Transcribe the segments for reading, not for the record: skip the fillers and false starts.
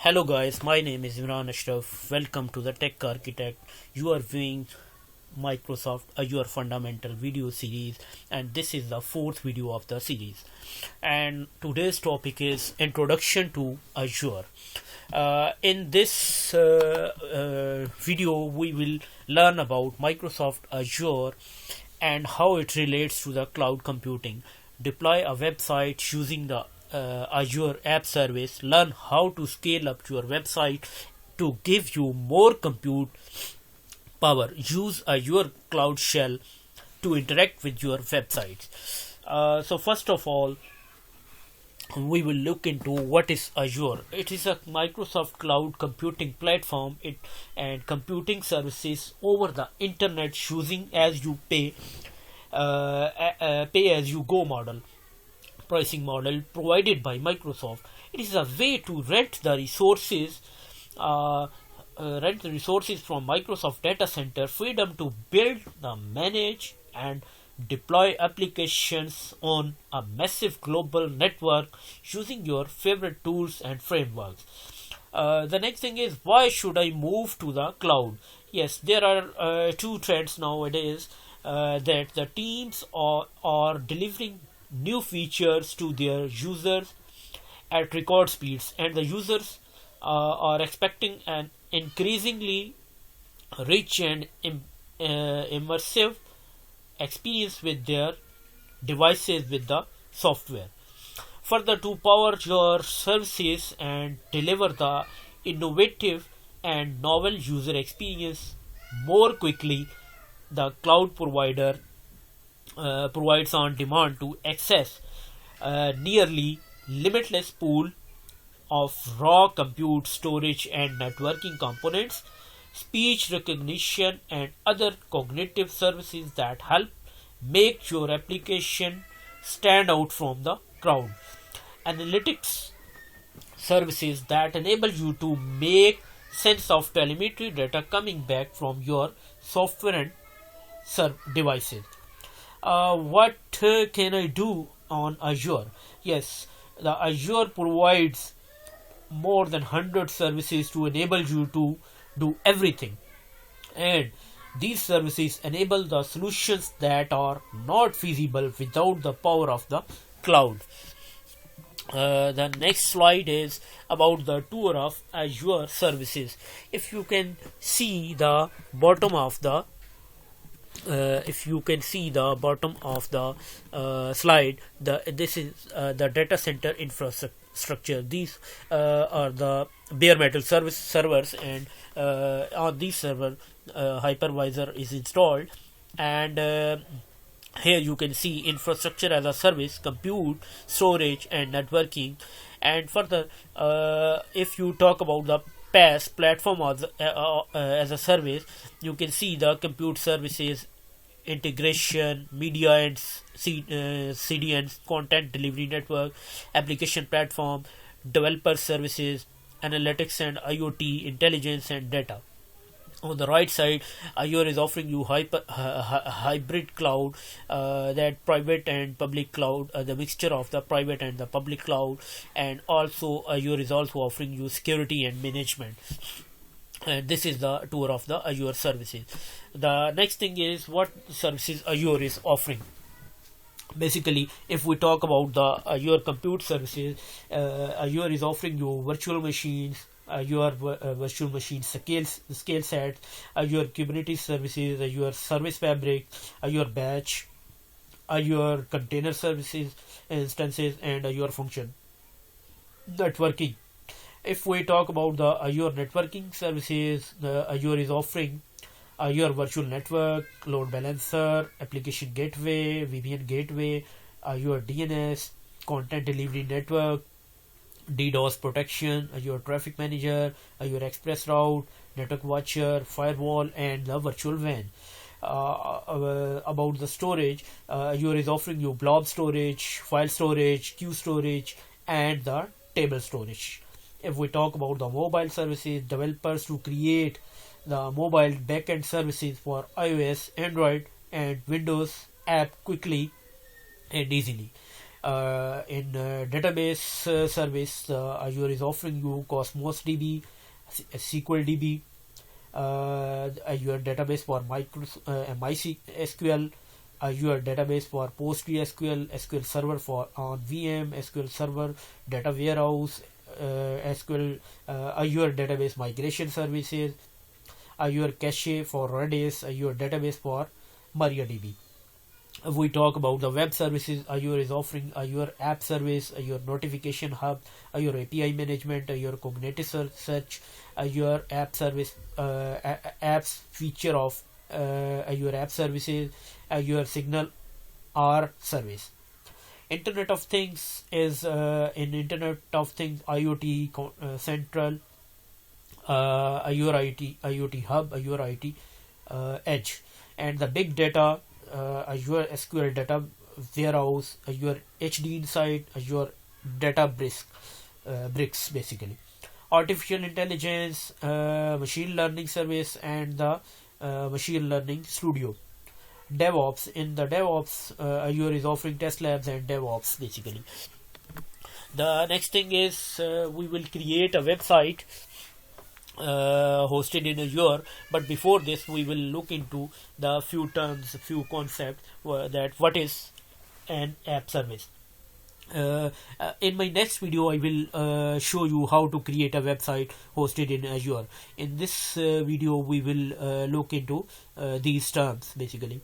Hello guys, my name is Imran Ashraf. Welcome to the Tech Architect. You are viewing Microsoft Azure Fundamental video series, and this is the fourth video of the series. And today's topic is Introduction to Azure. In this video, we will learn about Microsoft Azure and how it relates to the cloud computing. Deploy a website using the Azure App Service. Learn how to scale up your website to give you more compute power. Use Azure Cloud Shell to interact with your websites. So first of all, we will look into what is Azure. It is a Microsoft cloud computing platform and computing services over the internet using as you pay as you go pricing model provided by Microsoft. It is a way to rent the resources from Microsoft data center, freedom to build, manage and deploy applications on a massive global network using your favorite tools and frameworks. The next thing is, why should I move to the cloud? Yes, there are two trends nowadays that the teams are delivering new features to their users at record speeds, and the users are expecting an increasingly rich and immersive experience with their devices with the software. Further, to power your services and deliver the innovative and novel user experience more quickly, the cloud provider provides on demand to access nearly limitless pool of raw compute, storage and networking components, speech recognition and other cognitive services that help make your application stand out from the crowd. Analytics services that enable you to make sense of telemetry data coming back from your software and devices. What can I do on Azure? Yes, the Azure provides more than 100 services to enable you to do everything, and these services enable the solutions that are not feasible without the power of the cloud. The next slide is about the tour of Azure Services. If you can see the bottom of the slide, this is the data center infrastructure. These are the bare metal servers, and on these server hypervisor is installed, and here you can see infrastructure as a service, compute, storage and networking. And further, if you talk about the PaaS, platform as a service, you can see the compute services, integration, media and CDNs, content delivery network, application platform, developer services, analytics and IoT, intelligence and data. On the right side, Azure is offering you hybrid cloud, that private and public cloud, the mixture of the private and the public cloud, and also Azure is also offering you security and management. And this is the tour of the Azure services. The next thing is what services Azure is offering. Basically, if we talk about the Azure compute services, Azure is offering you virtual machines, Azure virtual machine scale sets, Azure Kubernetes services, Azure Service Fabric, Azure Batch, Azure Container Services instances, and Azure Function networking. If we talk about the Azure networking services, the Azure is offering Azure Virtual Network, Load Balancer, Application Gateway, VPN Gateway, Azure DNS, Content Delivery Network, DDoS protection, Azure Traffic Manager, Azure Express Route, Network Watcher, Firewall, and the Virtual WAN. About the storage, Azure is offering you blob storage, file storage, queue storage, and the table storage. If we talk about the mobile services, developers to create the mobile backend services for iOS, Android, and Windows app quickly and easily. In database service, Azure is offering you Cosmos DB, SQL DB, Azure database for MySQL, Azure database for PostgreSQL, SQL Server for on VM, SQL Server data warehouse, SQL Azure database migration services, Azure Cache for Redis, Azure database for MariaDB. We talk about the web services. Azure is offering Azure App Service, Azure Notification Hub, Azure API Management, Azure Cognitive Search, Azure App Service, apps feature of Azure App Services, Azure Signal R Service. Internet of Things is in Internet of Things IoT Central, Azure IoT Hub, Azure IoT Edge, and the big data. Azure SQL Data Warehouse, Azure HD Insight, Azure Data Bricks basically. Artificial Intelligence, Machine Learning Service, and the Machine Learning Studio. DevOps. In the DevOps, Azure is offering test labs and DevOps basically. The next thing is we will create a website hosted in Azure, but before this we will look into the few terms, few concepts that what is an app service. In my next video I will show you how to create a website hosted in Azure. In this video we will look into these terms basically.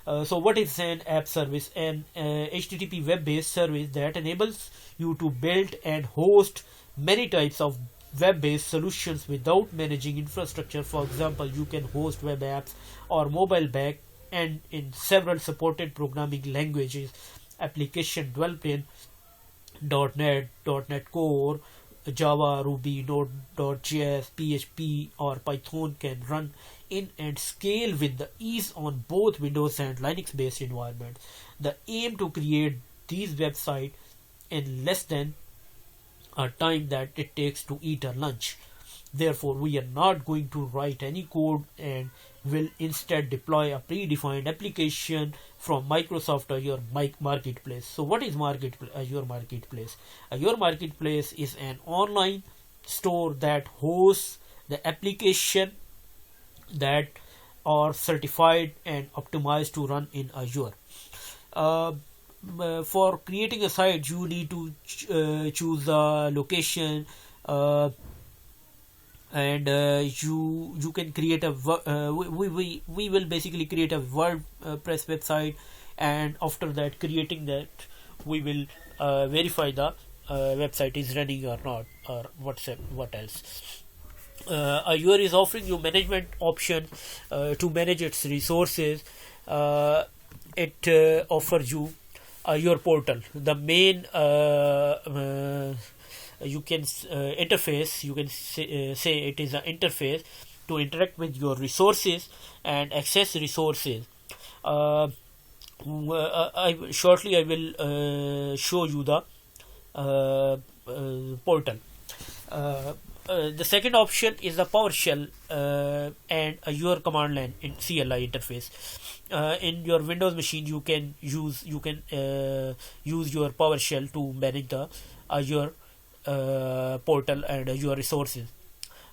So what is an app service? An HTTP web-based service that enables you to build and host many types of web-based solutions without managing infrastructure. For example, you can host web apps or mobile back and in several supported programming languages. Application developed in .NET, .NET Core, Java, Ruby, Node.js, PHP or Python can run in and scale with the ease on both Windows and Linux based environments. The aim to create these websites in less than a time that it takes to eat a lunch. Therefore, we are not going to write any code and will instead deploy a predefined application from Microsoft Azure Marketplace. So what is Azure Marketplace? Azure Marketplace is an online store that hosts the application that are certified and optimized to run in Azure. For creating a site, you need to choose a location, and you can create a we will basically create a WordPress website, and after that creating that we will verify the website is running or not, or what else. Azure is offering you management option to manage its resources. It offers you Azure portal, the main you can interface. You can say it is an interface to interact with your resources and access resources. Shortly I will show you the portal. The second option is the PowerShell and Azure command line in CLI interface. In your Windows machine, you can use your PowerShell to manage the Azure portal and Azure resources.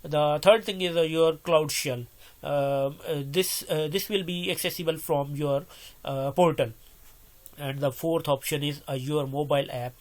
The third thing is Azure Cloud Shell. This will be accessible from your portal. And the fourth option is Azure mobile app.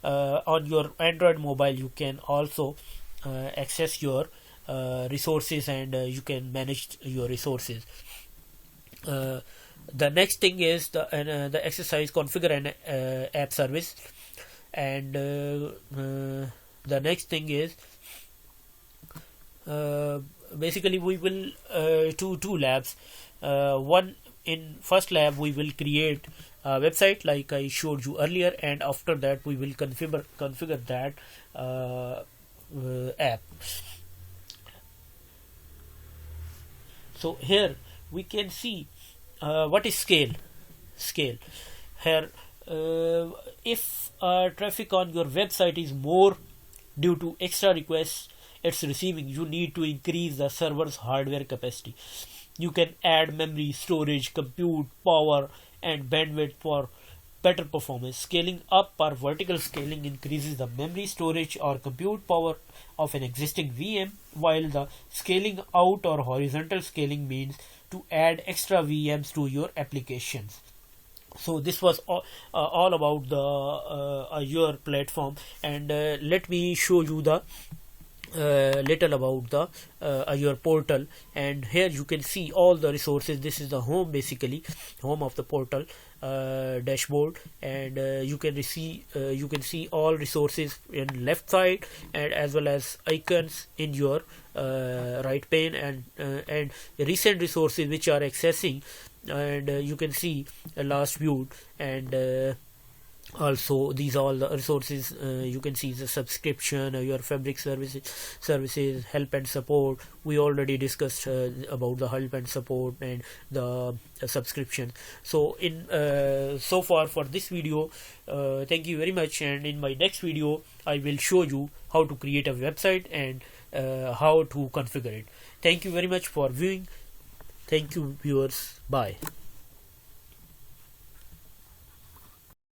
On your Android mobile, you can also access your resources and you can manage your resources. The next thing is the exercise configure an app service, and the next thing is basically we will two labs. One in first lab we will create a website like I showed you earlier, and after that we will configure that app. So here we can see what is scale. Here if traffic on your website is more due to extra requests it's receiving, you need to increase the server's hardware capacity. You can add memory, storage, compute power and bandwidth for better performance. Scaling up or vertical scaling increases the memory storage or compute power of an existing VM, while the scaling out or horizontal scaling means to add extra VMs to your applications. So this was all about the Azure platform, and let me show you the little about the Azure portal. And here you can see all the resources. This is the home, basically home of the portal dashboard, and you can see all resources in left side, and as well as icons in your right pane, and recent resources which are accessing, and you can see last viewed, and also these all the resources. You can see the subscription, your fabric services, help and support. We already discussed about the help and support and the subscription. So in so far for this video, thank you very much, and in my next video I will show you how to create a website and how to configure it. Thank you very much for viewing. Thank you, viewers. Bye.